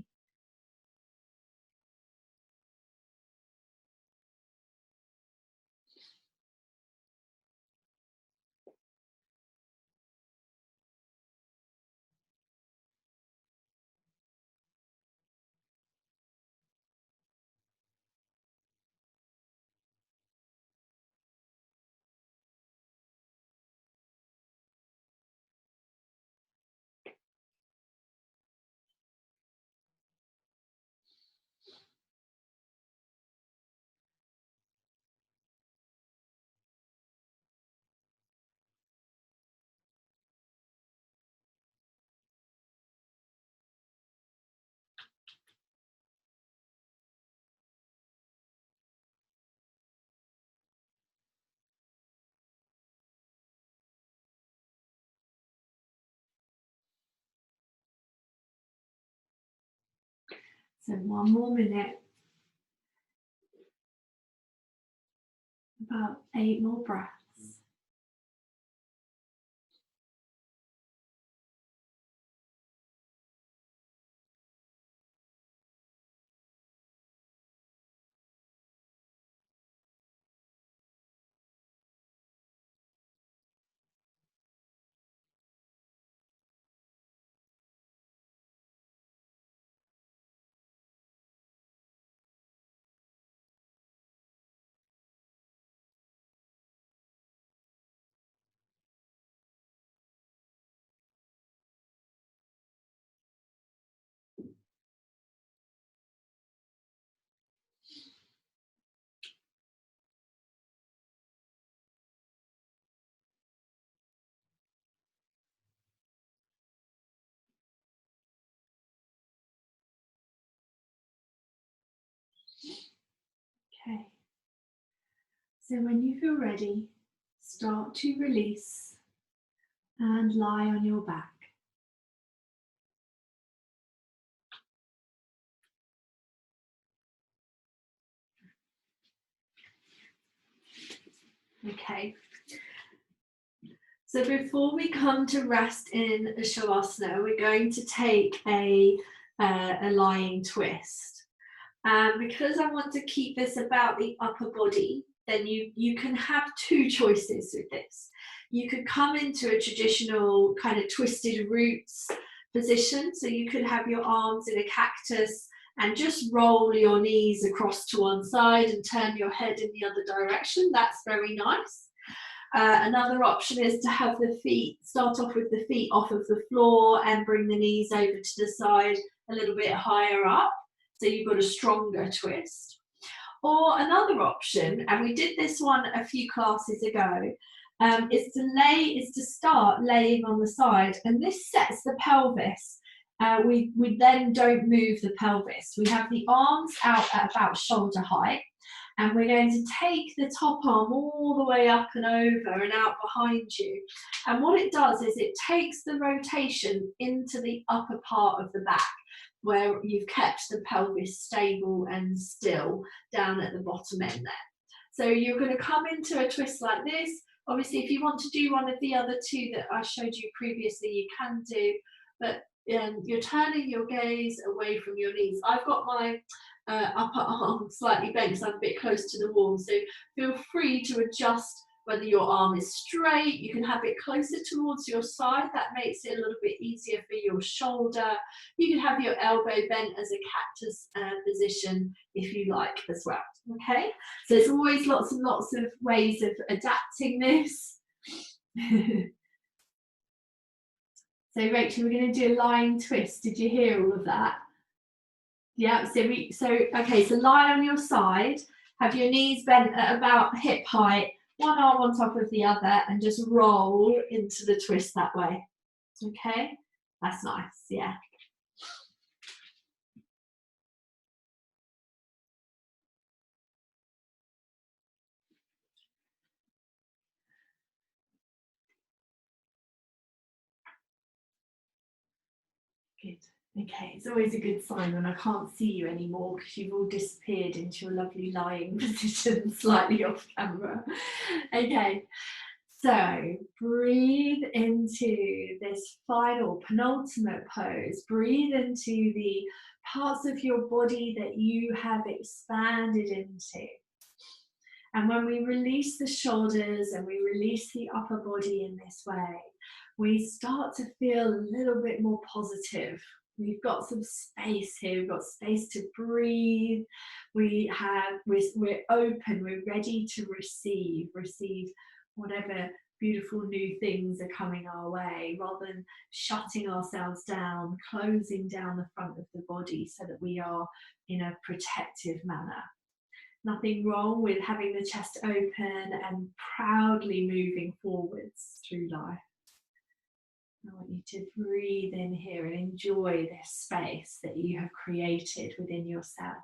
So one more minute. About 8 more breaths. Okay. So when you feel ready, start to release and lie on your back. Okay. So before we come to rest in a Shavasana, we're going to take a lying twist. Because I want to keep this about the upper body, then you can have two choices with this. You could come into a traditional kind of twisted roots position. So you could have your arms in a cactus and just roll your knees across to one side and turn your head in the other direction. That's very nice. Another option is to have the feet, start off with the feet off of the floor and bring the knees over to the side a little bit higher up. So you've got a stronger twist. Or another option, and we did this one a few classes ago, is to start laying on the side, and this sets the pelvis. We then don't move the pelvis. We have the arms out at about shoulder height, and we're going to take the top arm all the way up and over and out behind you. And what it does is it takes the rotation into the upper part of the back, where you've kept the pelvis stable and still down at the bottom end there. So you're going to come into a twist like this. Obviously, if you want to do one of the other two that I showed you previously, you can do, but you're turning your gaze away from your knees. I've got my upper arm slightly bent because I'm a bit close to the wall, so feel free to adjust whether your arm is straight. You can have it closer towards your side, that makes it a little bit easier for your shoulder. You can have your elbow bent as a cactus position if you like as well. Okay, so there's always lots and lots of ways of adapting this. So Rachel, we're going to do a lying twist. Did you hear all of that? Yeah, okay, so lie on your side, have your knees bent at about hip height, one arm on top of the other, and just roll into the twist that way. Okay, that's nice, yeah. Good. Okay, it's always a good sign when I can't see you anymore because you've all disappeared into your lovely lying position slightly off camera. Okay, so breathe into this final penultimate pose. Breathe into the parts of your body that you have expanded into. And when we release the shoulders and we release the upper body in this way, we start to feel a little bit more positive. We've got some space here, we've got space to breathe. We're open, we're ready to receive whatever beautiful new things are coming our way, rather than shutting ourselves down, closing down the front of the body so that we are in a protective manner. Nothing wrong with having the chest open and proudly moving forwards through life. I want you to breathe in here and enjoy this space that you have created within yourself.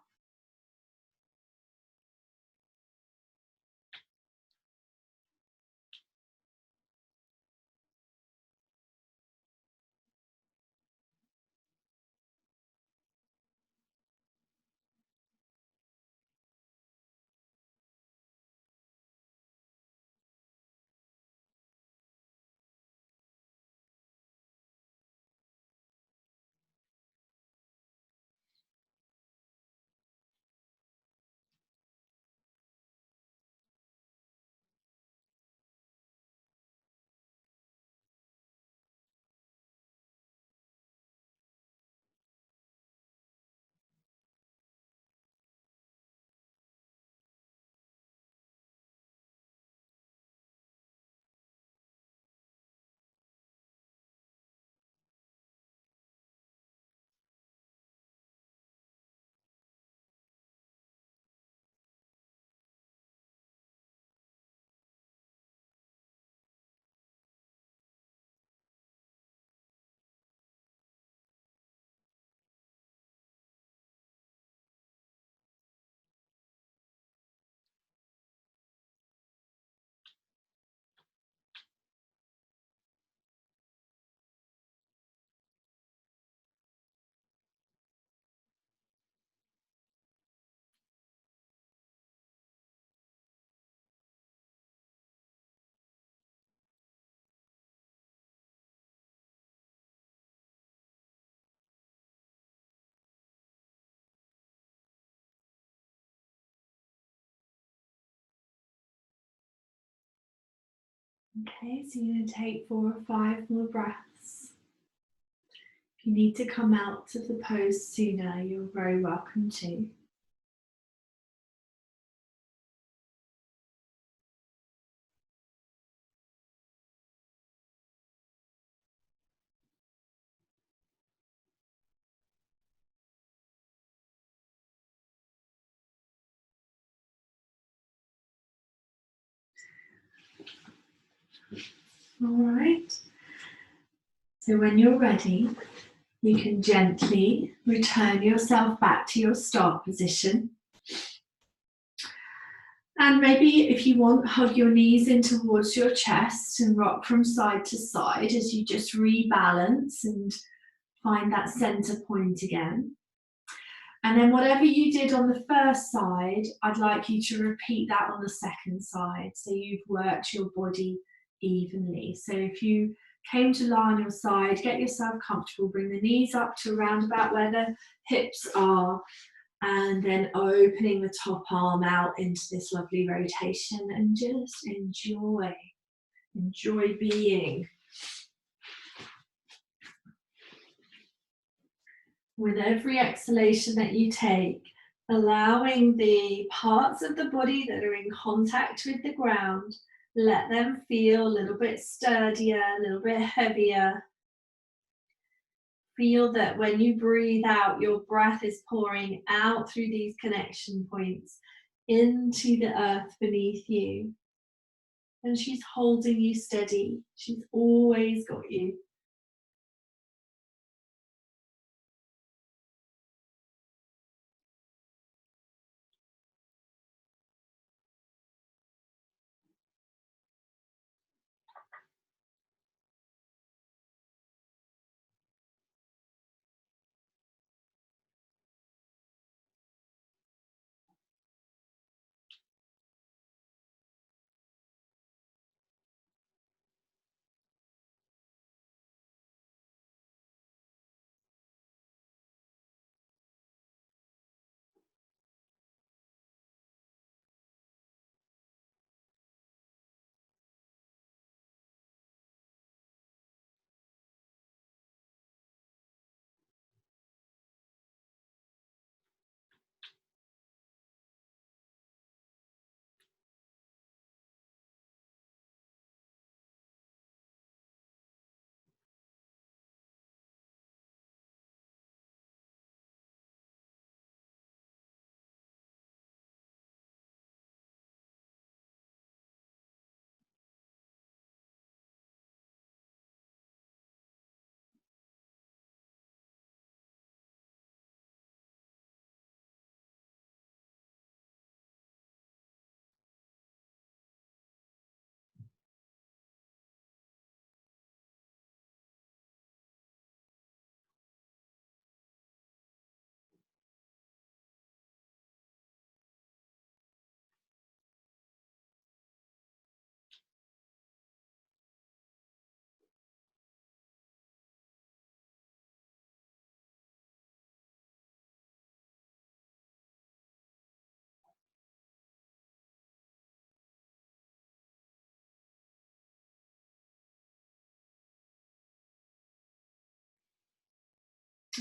Okay, so you're going to take 4 or 5 more breaths. If you need to come out of the pose sooner, you're very welcome to. All right. So when you're ready, you can gently return yourself back to your start position. And maybe if you want, hug your knees in towards your chest and rock from side to side as you just rebalance and find that center point again. And then whatever you did on the first side, I'd like you to repeat that on the second side. So you've worked your body evenly. So if you came to lie on your side, get yourself comfortable, bring the knees up to around about where the hips are, and then opening the top arm out into this lovely rotation, and just enjoy being. With every exhalation that you take, allowing the parts of the body that are in contact with the ground, let them feel a little bit sturdier, a little bit heavier. Feel that when you breathe out, your breath is pouring out through these connection points into the earth beneath you. And she's holding you steady. She's always got you.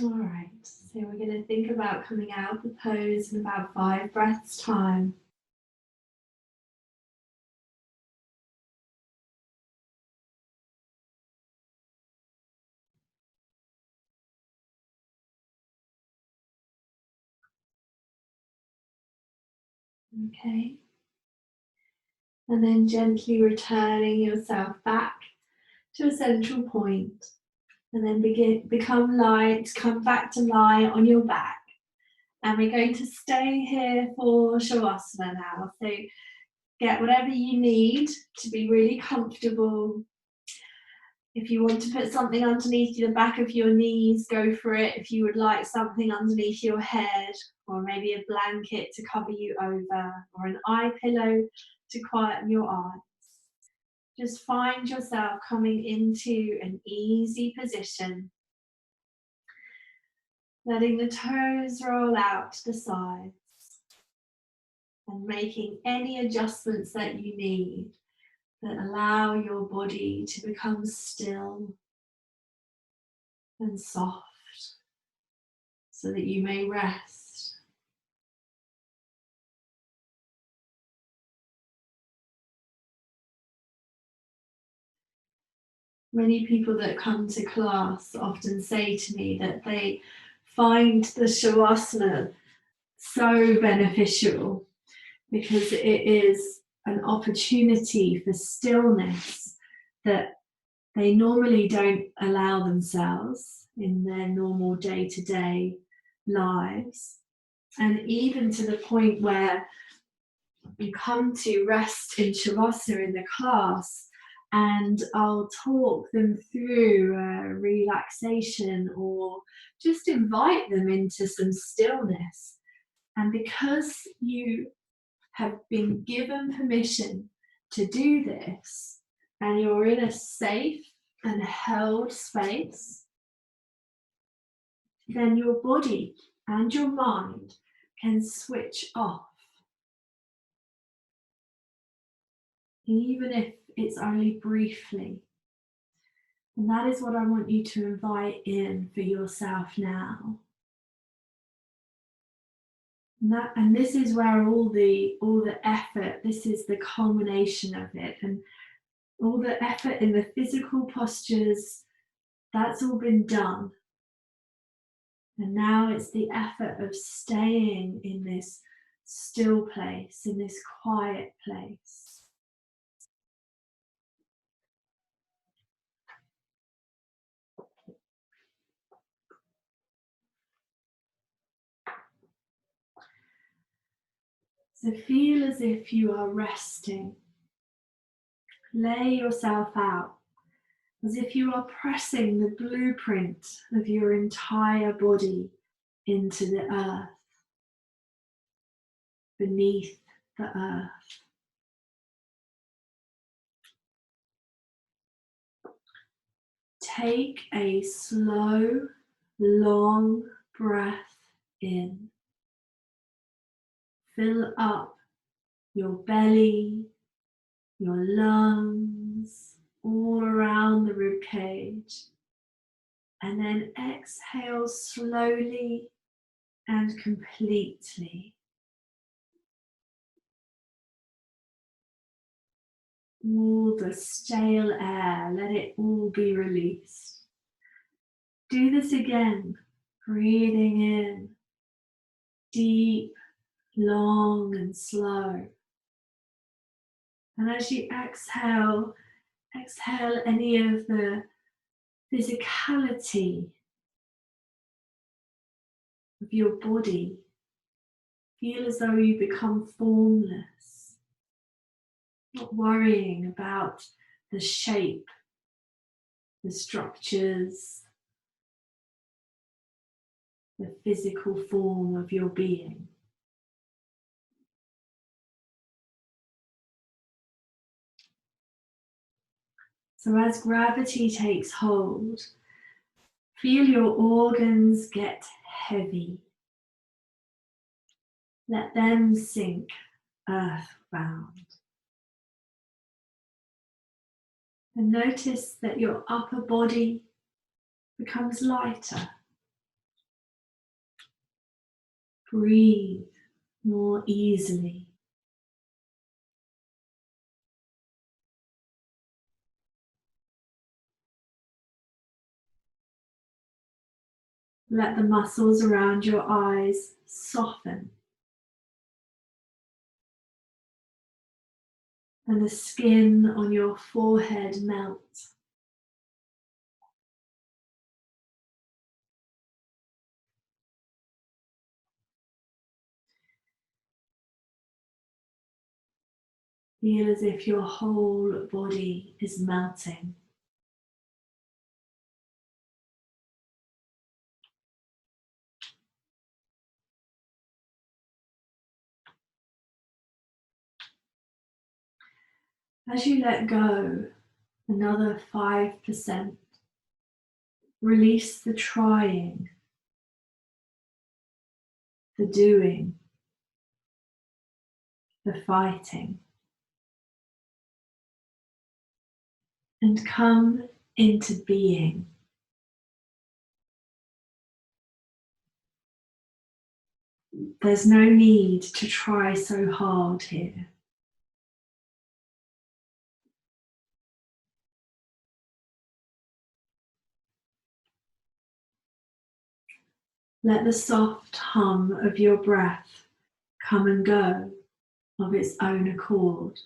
All right, so we're going to think about coming out of the pose in about 5 breaths' time. Okay. And then gently returning yourself back to a central point. And then become light, come back to lie on your back. And we're going to stay here for Shavasana now. So get whatever you need to be really comfortable. If you want to put something underneath the back of your knees, go for it. If you would like something underneath your head, or maybe a blanket to cover you over, or an eye pillow to quieten your eyes. Just find yourself coming into an easy position, letting the toes roll out to the sides and making any adjustments that you need. that allow your body to become still and soft so that you may rest. Many people that come to class often say to me that they find the Shavasana so beneficial because it is an opportunity for stillness that they normally don't allow themselves in their normal day-to-day lives. And even to the point where you come to rest in Shavasana in the class, and I'll talk them through a relaxation or just invite them into some stillness. And because you have been given permission to do this, and you're in a safe and held space, then your body and your mind can switch off. Even if it's only briefly. And that is what I want you to invite in for yourself now. And this is where all the effort, this is the culmination of it. And all the effort in the physical postures, that's all been done. And now it's the effort of staying in this still place, in this quiet place. So feel as if you are resting. Lay yourself out as if you are pressing the blueprint of your entire body into the earth, beneath the earth. Take a slow, long breath in. Fill up your belly, your lungs, all around the rib cage. And then exhale slowly and completely. All the stale air, let it all be released. Do this again, breathing in, deep, long and slow. And as you exhale, exhale any of the physicality of your body. Feel as though you become formless, not worrying about the shape, the structures, the physical form of your being. So as gravity takes hold, feel your organs get heavy. Let them sink earthbound. And notice that your upper body becomes lighter. Breathe more easily. Let the muscles around your eyes soften. And the skin on your forehead melt. Feel as if your whole body is melting. As you let go, another 5%, release the trying, the doing, the fighting. and come into being. There's no need to try so hard here. Let the soft hum of your breath come and go of its own accord.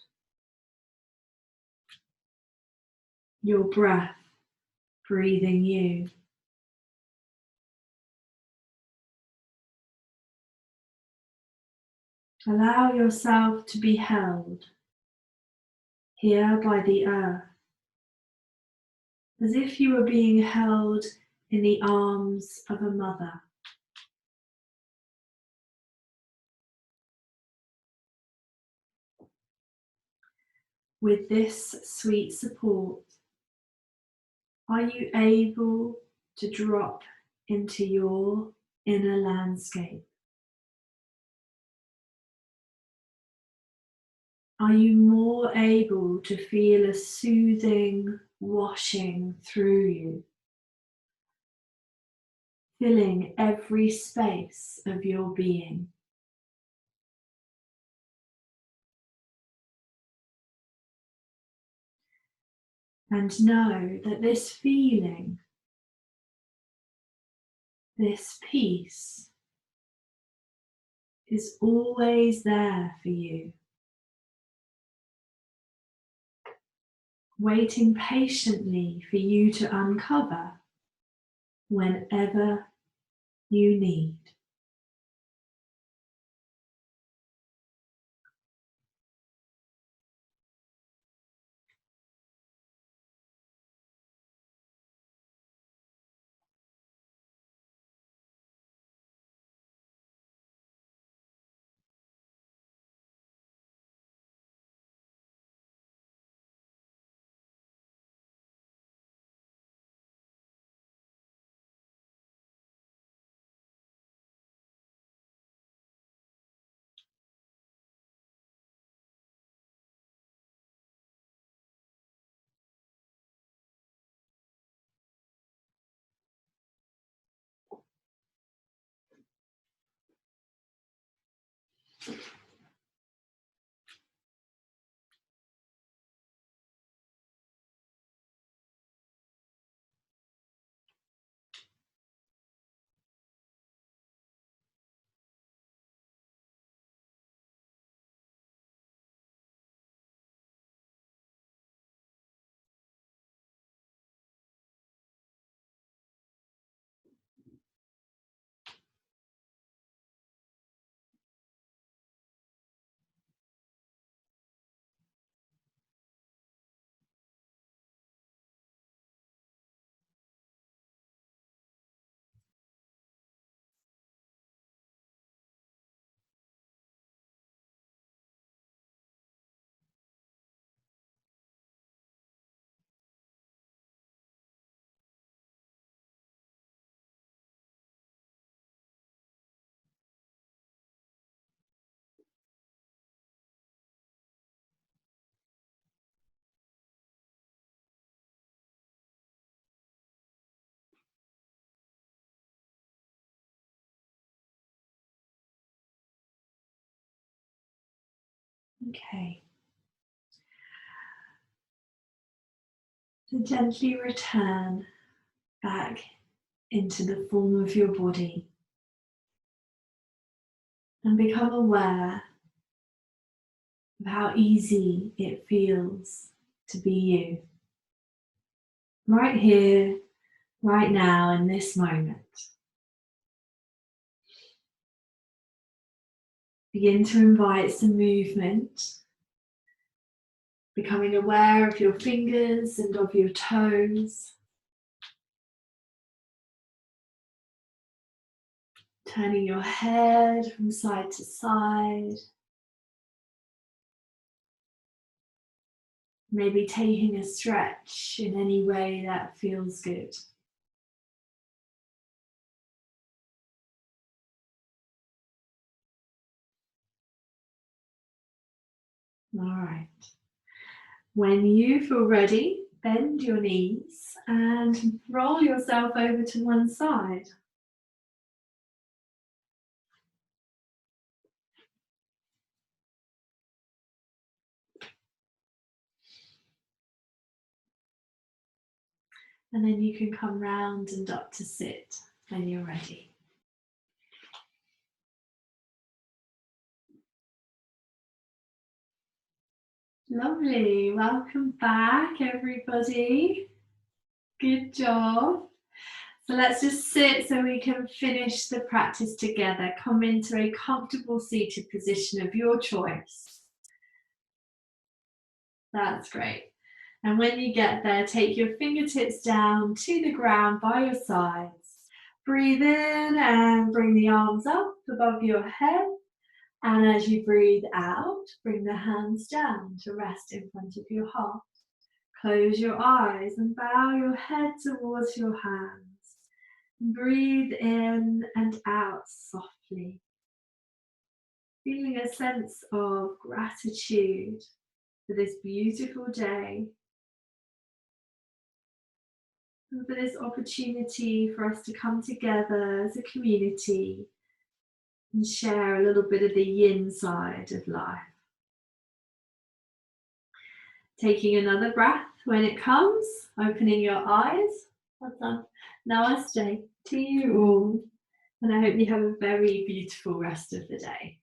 Your breath breathing you. Allow yourself to be held here by the earth, as if you were being held in the arms of a mother. With this sweet support, are you able to drop into your inner landscape? Are you more able to feel a soothing washing through you, filling every space of your being? And know that this feeling, this peace, is always there for you, waiting patiently for you to uncover whenever you need. Okay. So gently return back into the form of your body and become aware of how easy it feels to be you. Right here, right now, in this moment. Begin to invite some movement, becoming aware of your fingers and of your toes. Turning your head from side to side. Maybe taking a stretch in any way that feels good. All right. When you feel ready, Bend your knees and roll yourself over to one side. And then you can come round and up to sit when you're ready. Lovely, welcome back everybody. Good job. So let's just sit so we can finish the practice together. Come into a comfortable seated position of your choice. That's great. And when you get there, take your fingertips down to the ground by your sides. Breathe in and bring the arms up above your head. And as you breathe out, bring the hands down to rest in front of your heart. Close your eyes and bow your head towards your hands. Breathe in and out softly. Feeling a sense of gratitude for this beautiful day. And for this opportunity for us to come together as a community and share a little bit of the yin side of life. Taking another breath when it comes, opening your eyes. Well done. Namaste to you all. And I hope you have a very beautiful rest of the day.